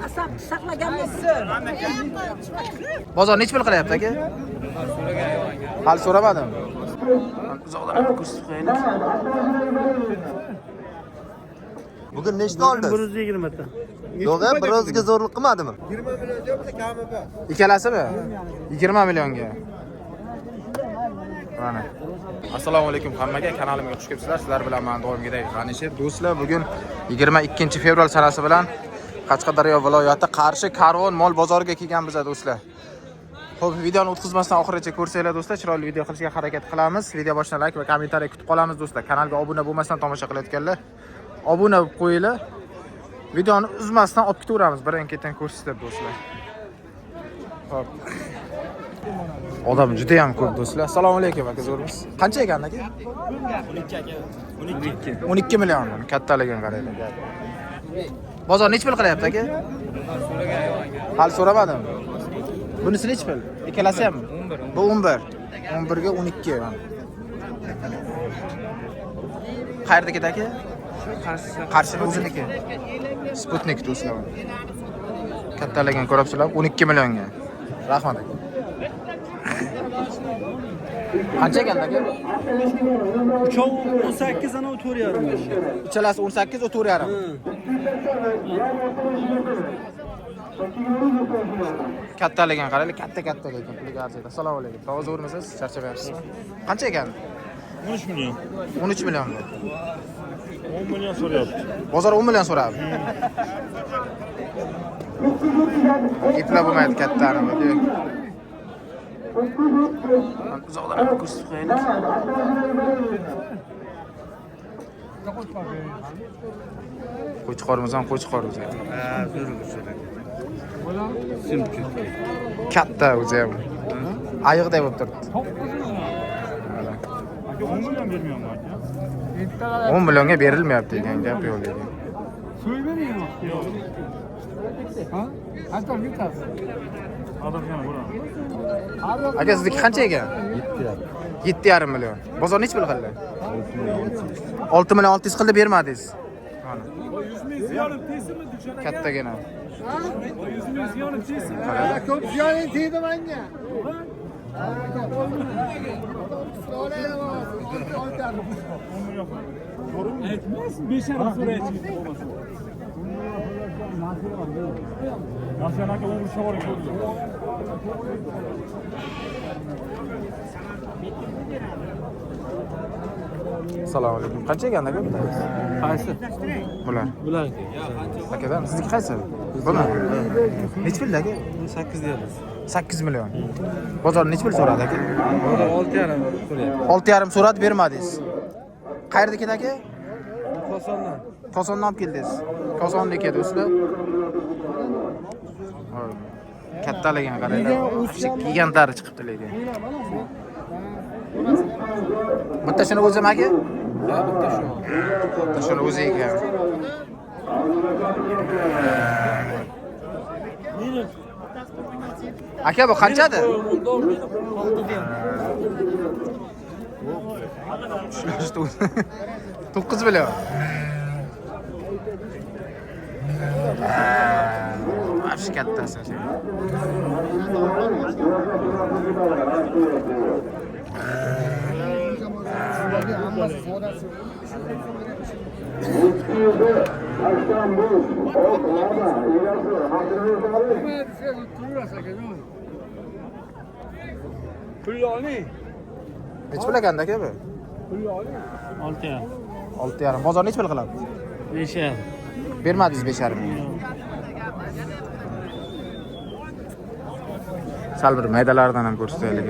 asab saqlaganmiz. Bozor nech pul qilyapti aka? Hali so'ramadim. Uzoqdan ko'rsatib qo'yaylik. Bugun nechta oldingiz? 120 ta. Yo'q, birozga zo'rlik qilmadimi? 20 million yo'qsa kami bor. Ikkalasimi? 20 millionga. Mana. Assalomu alaykum hammaga, kanalimga xush kelibsizlar. Sizlar bilan men doimgidek G'anishir. Do'stlar, bugun 22-fevral sanasi bilan Qashqadaryo viloyati Qarshi Karvon mol bozoriga kelganmiz do'stlar. Xo'p, videoni o'tkazmasdan oxirigacha ko'rsanglar do'stlar, chiroyli video qilishga harakat qilamiz. Video boshidan like va kommentariy kutib qolamiz do'stlar. Kanalga obuna bo'lmasdan tomosha qilayotganlar, obuna bo'lib qo'yinglar. Videoni uzmasdan olib ketaveramiz, birin-ketin ko'rsatib do'stlar. Xo'p. Odam juda ham ko'p do'stlar. Assalomu alaykum aka, zo'rmiz. Qancha ekan aka? 12 aka. 12 million. Kattaligini qarang. Bozor nech pul qilyapti aka? Hali so'ramadim. Bunisi nech pul? Ikkalasi ham? Bu 11. 11 ga 12 mana. Qayerdagi aka? Qarshi o'ziniki. Sputnik do'stlar. Kattaligini ko'ribsizlar, 12 millionga. Rahmat aka. Qancha ekan aka? Uchov 18 ana 4,5. Uchalasi 18, o 4,5. Kattaligini qaraylik, katta lekin puliga arziydi. Assalomu alaykum. To'g'ri o'rmisiz? Charchamayapsizmi? Qancha ekan? 13 million. 13 million. 10 million so'rayapti. Bozor 10 million so'radi. Iplar bo'lmaydi kattani bu. Uzoqdan ko'rsatib qo'yaylik. Qo'chqorimiz ham qo'chqor o'zi. Katta o'zi ham. Ayiqday bo'lib turibdi. 10 million bermayapman aka. 10 millionga berilmayapti degan gap yo'q lekin. So'ymaymi? Yo'q. Ha? Qancha bitadi? Adamga bo'laman. Aka sizniki qancha ekan? 7,5 million. Bozor nech pul qildi? 6 million 600 qildi, bermadingiz. Mana. 100 ming ziyonim tegsimi dukana? Kattagina. 100 ming ziyonim tegsimi? Ko'p ziyoning tegdi menga. Aytmas 5,5 so'raychi bo'lmasa. Nasyan aka 10 shavoring ko'rdi. Assalomu alaykum. Qancha ekan aka? Qaysi? Bular. Bular. Akadan sizniki qaysi? Buni. Nech pul aka? 8 deyapmiz. 8 million. Bozor nech pul so'radi aka? 6,5 so'rayapti. 6,5 so'radi, bermadingiz. Qayerdaki aka? Kosondan. Kosondan olib keldingiz. Kosonniki do'stlar. Kattaligini qaranglar. Gigantlar chiqibdi lekin. Bitta shuni o'zim aka? Ha, bitta shu. Bitta shuni o'zi ekan. Aka bu qanchadi? 9 million. Ash kattasi. Pulloni. Nech pul ekan aka bu? 6,5. 6,5. Bozor nech pul qiladi? 5,5. Bermadingiz 5,5. Sal bir maydalardan ham ko'rsataylik.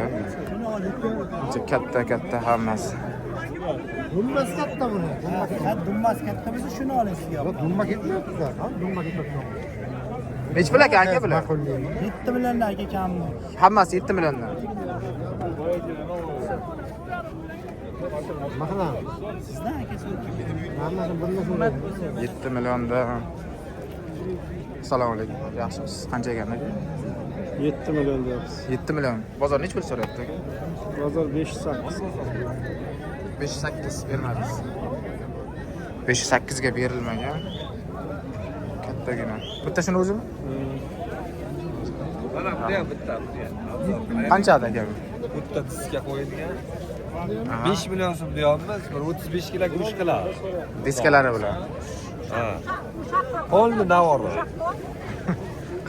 Katta hammasi. Dummas katta buni. Dummas katta bo'lsa shuni olasizga. Dumma ketmayapti-da. Dumma ketmayapti. Nech pul aka bular? 7 milliondan aka kammi? Hammasi 7 milliondan. Mahalla. Sizdan aka Hammasi bundan 7 millionda. Assalomu alaykum. Yaxshimisiz? Qancha ekan aka? 7 million deyapsiz. 7 million. Bozor nech pul so'rayapti aka? Bozor 5,8. 5,8 bermadingiz. 5,8 ga berilmagan. kattagina. Bitta shuni o'zimi? Mana bu ham bitta. Qanchada aka? Bitta diskga qo'yilgan. 5 million so'm deyapmiz. Bir 35 kilo guruch qiladi. Diskalari bilan. Ha. Polni Navorro.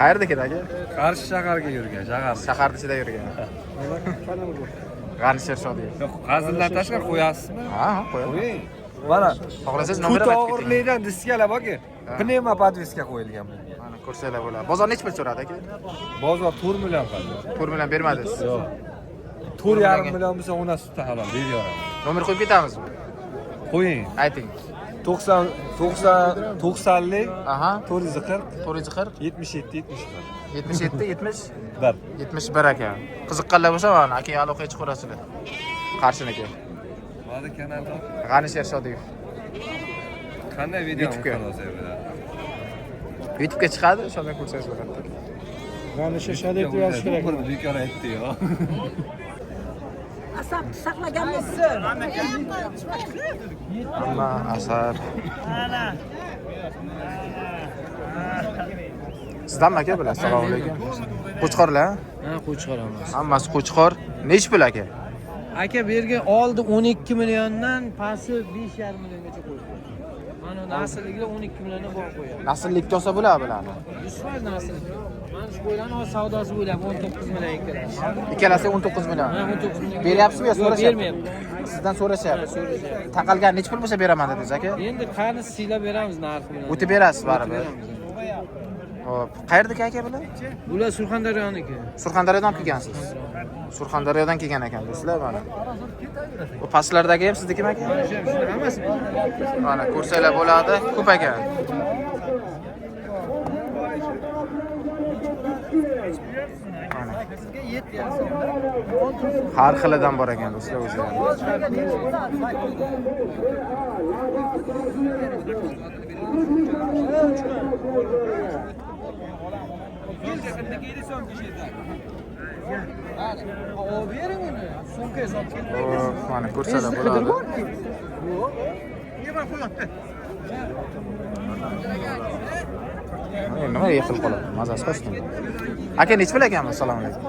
Qayerda aka? Qarshi shaharga yurgan, shahar. Shahar ichida yurgan. G'anisher Shodiyev. Yo'q, hazildan tashqari qo'yasizmi? Ha, qo'yaman. Qo'ying. Mana Xohlasangiz nomer tut ham aytib keting. og'irlikdan diskalar borki, pnevma podveska qo'yilgan bu. Mana ko'rsanglar bo'ladi. Bozor necha pul so'radi aka? Bozor 4 million qildi. 4 million bermadingiz. Yo'q. 4,5 million bo'lsa, ona sutda halol beraveramiz. Nomer qo'yib ketamizmi? Qo'ying. Ayting. 90lik Aha. 440 440 77 70 77 70 bir. 71 aka. Qiziqqanlar bo'lsa mana aka aloqaga chiqarasizlar. Qarshiniki. Mana kanalda G'anisher Shodiyev. qanday video YouTube'ga. qilasiz? YouTube'ga chiqadi, o'shanda ko'rsangiz bo'ladi. Mana shu Shodiyev yozish kerak. Bir bekor aytdi-yu. Asab saqlaganmisiz? Hamma asab. Sizdanmi aka bular? Assalomu alaykum. Qo'chqorlar? Ha, qo'chqor hammasi. Hammasi qo'chqor. Nech pul aka? Aka bu yerga oldi 12 milliondan pasti 5,5 milliongacha qo'ydi. Mana naslligida 12 milliondan bor qo'yadi. Nasllikka olsa bo'ladi bularni. 100% nasllik. Mana shu qo'ylarni hozir savdosi bo'lib 19 million ikkalasi. Ikkalasi 19 million. Ha, 19 million. Beryapsizmi yo so'rashyapti? Bermayapti. Sizdan so'rashyapti. Taqalgan nech pul bo'lsa beraman dedingiz aka? Endi qani siylab beramiz narxi bilan. O'tib berasiz baribir. Xo'p, qayerdaki aka bular? Bular Surxondaryoniki. Surxondaryodan kelgansiz. Surxondaryodan kelgan ekansizlar mana. Bu pastlardagi ham siznikimi aka? Hammasi. Mana ko'rsanglar bo'ladi, ko'p ekan. Mana. Har xilidan bor ekan do'stlar o'zi. Mana ko'rsalar bo'ladi. Nima yiqilib qoladi? Mazasi qochdi. Aka nech pul ekanmi? Assalomu alaykum.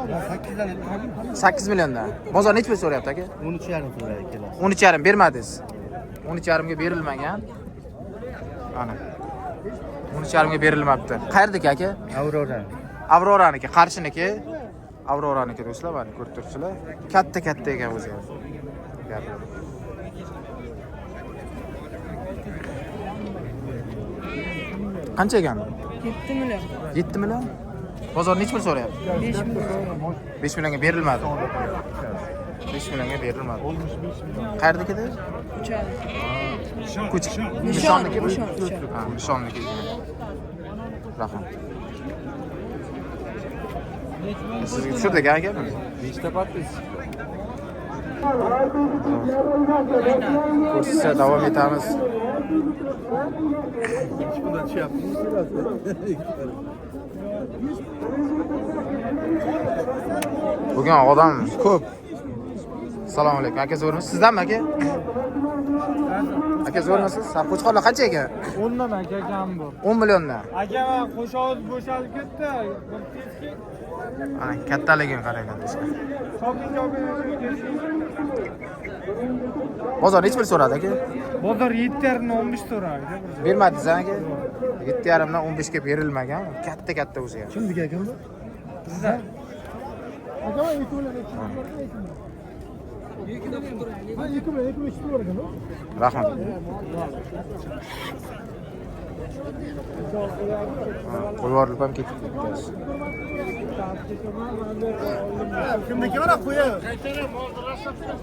8 milliondan. Bozor nech pul so'rayapti aka? 13,5 so'raydi ikkalasi. 13,5 bermadingiz. 13,5 ga berilmagan. Ana. 13,5 ga berilmabdi. Qayerdaki aka? Aurora. Avroraniki, Qarshiniki. Avroraniki do'stlar, mana ko'rib turibsizlar. Katta ekan o'zi. Qancha ekan? 7 million. 7 million? Bozor nech pul so'rayapti? 5 million. 5 millionga berilmadi. 5 millionga berilmadi. Qayerdakida? Kuch. Nishonniki. Ha, nishonniki. Rahmat. Sizga tushirdik aka buni? Nechta patlis? Ko'rsatsa davom etamiz. Bugun odam ko'p. Assalomu alaykum. Aka zo'rmisiz? Sizdanmi aka? Aka zo'rmisiz? Qo'chqorlar qancha ekan? 10 dan aka kam bu. 10 milliondan. Aka qo'shovuz bo'shalib ketdi. Ana kattaligini qarang do'stlar. Bozor nech pul so'radi aka? Bozor 7,5 dan 15 so'radi. Bermadingiz aka? 7,5 dan 15 ga berilmagan. Katta o'zi ham. Kimniki ekan bu? Bizda. Aka 2 million. Ha, 2 million, 2 million ekan bu. Rahmat. Qo'yvorib ham ketib ketdi. Kimniki mana qo'yib.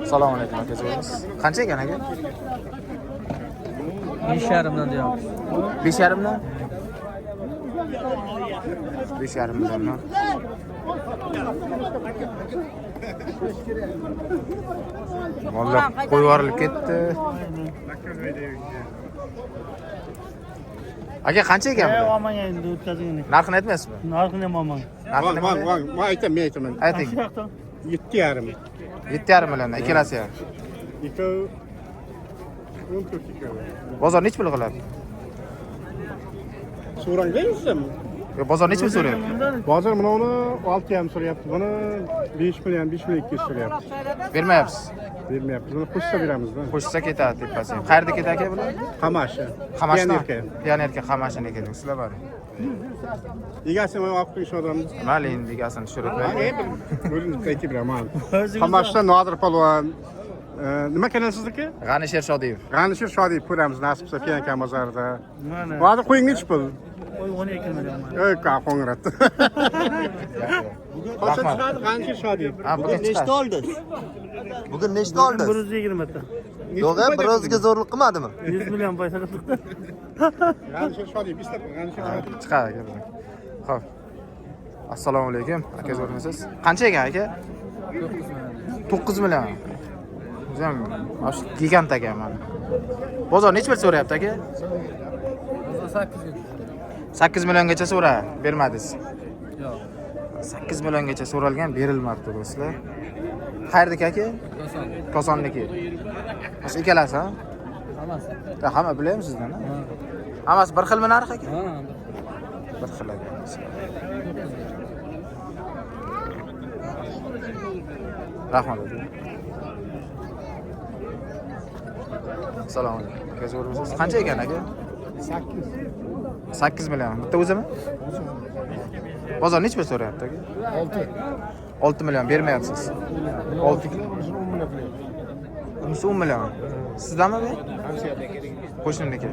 Assalomu alaykum aka zo'rmisiz? Qancha ekan aka? 5,5 dan deyapmiz. 5,5 dan? 5,5 milliondan. Vallahi qo'yvorilib ketdi. Aka qancha ekan bu? Olmang endi o'tkazing. Narxini aytmaysizmi? Narxini ham olmang. Narxini Men aytaman. ayting. 7,5. 7,5 milliondan ikkalasi ham. Ikkovi 14 ikkovi. Bozor nech pul qiladi? So'ranglaysizmi? Yo, bozor necha pul so'rayapti? Bozor mana uni 6,5 so'rayapti. Buni 5 million, 5 million 200 so'rayapti. Bermayapsiz. Bermayapmiz. Buni qo'shsa beramizda. Qo'shsa ketadi tepasi. Qayerda ketadi aka bular? Qamashi. Qamashdan. Pionerka. Pionerka Qamashdan ekan. Sizlar bor. Egasi mana olib qo'yish odamni. Mayli endi egasini tushirib. O'zini aytib beraman. Qamashdan Nodir polvon. Nima kanal sizniki? G'anisher Shodiyev. G'anishir Shodiyev ko'ramiz nasib qilsa Pionka bozorida. Mana. Hozir qo'ying nechi pul? Qo'y 12 million. Ey, qo'ng'iratdi. Qancha Rahmat. chiqadi G'anishir Shodiyev? Ha, bugun Nechta chiqadi. oldi? Bugun nechta oldi? 120 ta. Yo'q, bir o'ziga zo'rlik qilmadimi? 100 million paysa qildi. G'anishir Shodiyev, bislab G'anishir Shodiyev. Chiqadi aka bugun. Xo'p. Assalomu alaykum. Aka zo'rmisiz? Qancha ekan aka? 9 million. O'zim osh gigant aka mana. Bozor necha pul so'rayapti aka? 8 milliongacha so'ra, bermadingiz. Yo'q. 8 milliongacha so'ralgan, berilmabdi do'stlar. Qayerdaki aka? Kosonniki. O'sha ikkalasi, ha? Hammasi. Hamma bilaymi sizdan, ha? Hammasi bir xilmi narx aka? Ha. Bir xil aka. Rahmat aka. Assalomu alaykum. Aka zo'rmisiz? Qancha ekan aka? 8 million. Bitta o'zimi? Bozor necha pul so'rayapti aka? 6 million bermayapsiz. 6. Unisi 10 million. Sizdanmi bu? Qo'shnimniki.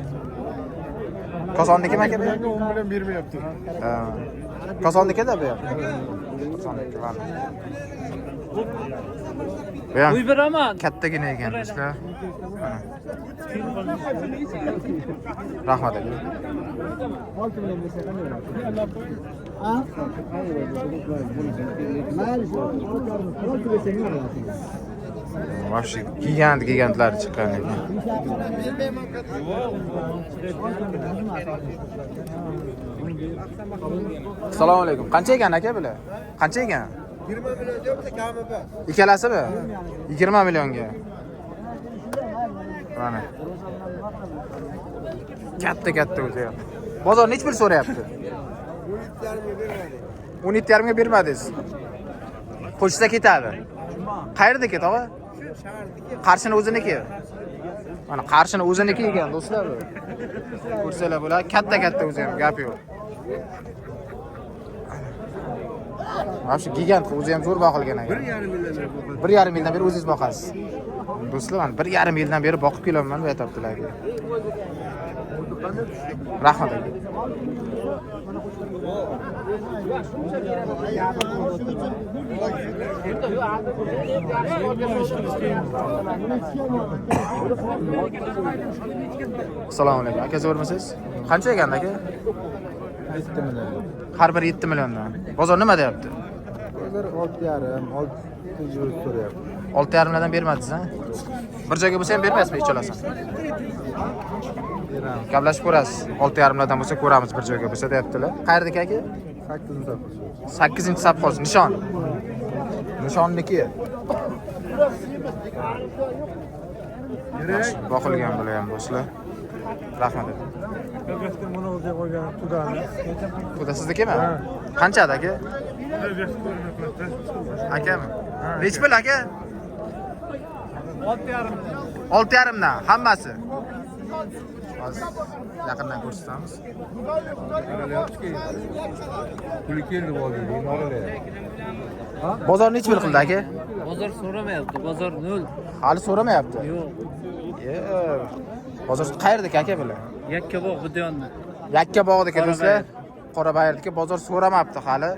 Kosonnikimi aka bu? 10 million bermayapti. Ha. Kosonniki-da bu. Kosonniki mana. Bu ham Uy beraman. kattagina ekan do'stlar. Mana. Rahmat aka. Вообще gigantlar chiqqan ekan. Assalomu alaykum. Qancha ekan aka bular? Qancha ekan? 20 million yo'qsa kami bor. Ikkalasimi? 20 millionga. Mana. Katta o'zi ham. Bozor necha pul so'rayapti? 17,5 ga bermadingiz. Qo'shsa ketadi. Qayerdaki tog'a? Qarshini o'ziniki. Mana Qarshini o'ziniki ekan do'stlar bu. Ko'rsalar bular katta o'zi ham gap yo'q. Mana shu gigant o'zi ham zo'r boqilgan ekan. 1,5 yildan beri o'zingiz boqasiz. Do'stlar, men 1,5 yildan beri boqib kelaman bu aytibdilar. Rahmat aka. Assalomu alaykum. Aka zo'rmisiz? Qancha ekan aka? 7 million. Har bir 7 milliondan. Bozor nima deyapti? Bozor 6,5, 600 so'rayapti. 6,5 milliondan bermadingiz, ha? Bir joyga bo'lsa ham bermaysizmi ichalasan? Beramiz. Gaplashib ko'rasiz. 6,5 milliondan bo'lsa ko'ramiz bir joyga bo'lsa deyaptilar. Qayerdaki aka? 8-safxoz. Nishon. Nishonniki. Boqilgan bular ham do'stlar. Rahmat aka. Buni o'ziga qo'ygan qudani. Xudo siznikimi? Qanchada aka? Akami? Nech pul aka? 6,5. 6,5 dan hammasi. Hozir yaqindan ko'rsatamiz. Puli keldi bo'ldi, noralar. Bozor nech pul qildi aka? Bozor so'ramayapti. Bozor 0. Hali so'ramayapti. Yo'q. Bozor qayerdaki aka bular? Yakkabog' Budiyonni. Yakkabog'dagi do'stlar. Qorabayırdagi bozor so'ramabdi hali.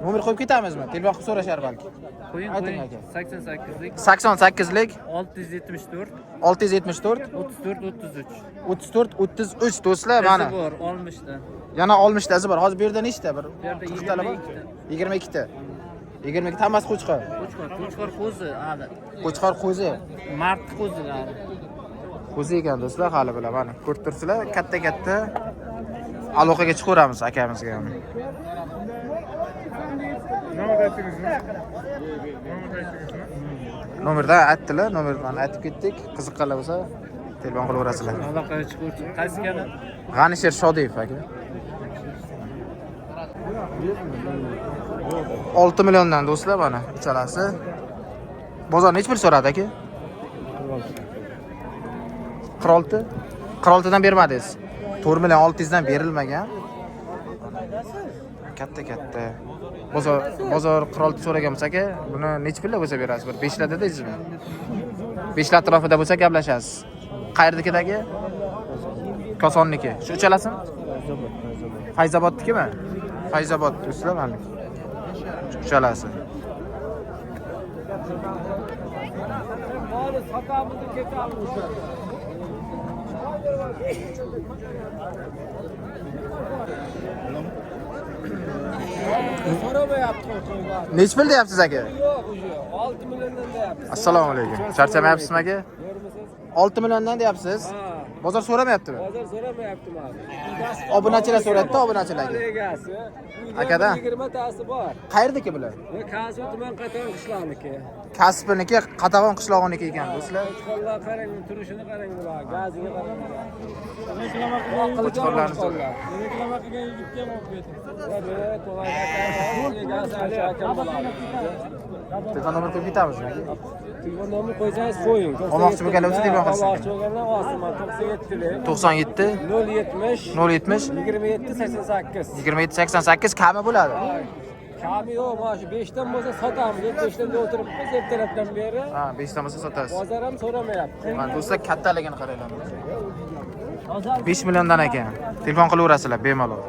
Nomer qo'yib ketamizmi? Telefon qilib so'rashar balki. Ayting aka. 88lik 88lik 674 674 34 33. 34 do'stlar mana. Bor 60 ta. Yana 60 tasi bor. Hozir bu yerda nechta? Bir Bu yerda 40 ta bor. 22 ta. 22 ta hammasi qo'chqor. Qo'chqor qo'zi hali. Qo'chqor qo'zi. Mart qo'zilari. Qo'zi ekan do'stlar hali bular mana. Ko'rib turibsizlar, katta aloqaga chiqaveramiz akamizga ham. Nomerdan aytdilar, nomerdan aytib ketdik. Qiziqqanlar bo'lsa telefon qilaverasizlar. Aloqaga chiquvchi. Qaysi kana? G'anisher Shodiyev aka. 6 milliondan do'stlar mana uchalasi. Bozor nech pul so'radi aka? 46. 46 dan bermadingiz. 4 million 600 dan berilmagan. Katta. Bozor 46 so'ragan bo'lsa aka, buni nech pulga bo'lsa berasiz? Bir 5 lar deysizmi? 5 lar atrofida bo'lsa gaplashasiz. Qayerdikidagi? Kosonniki. Shu uchalasimi? Fayzobodnikimi? Fayzobod do'stlar mana. Uchalasi. Nech pul deyapsiz aka? 6 milliondan deyapsiz. Assalomu alaykum. Charchamayapsizmi aka? 6 milliondan deyapsiz. Bozor so'ramayaptimi? Hozir so'ramayaptimi abi? Obunachilar so'rayapti, obunachilarga. Egasi. Akadan? 20 tasi bor. Qayerdaki bular? Kasbi tuman Qatag'on qishlog'iniki. Kasbiniki Qatag'on qishlog'iniki ekan do'stlar. Qo'llar qarang, turishini qarang bular, gaziga qarang. Qo'chqorlarni Reklama qilgan yigitga ham olib keting. Telefon nomer qo'yib ketamizmi? Telefon nomer qo'ysangiz qo'ying. Olmoqchi bo'lganlar bo'lsa telefon qilsin. Olmoqchi bo'lganlar olsinman. 97 070 070 27 88. 27 88 kami bo'ladi. Kami yo'q, mana shu 5 dan bo'lsa sotamiz. 5 dan o'tiribmiz ertalabdan beri. Ha, 5 dan bo'lsa sotasiz. Bozor ham so'ramayapti. Mana do'stlar kattaligini qaranglar. 5 milliondan ekan. Telefon qilaverasizlar bemalol.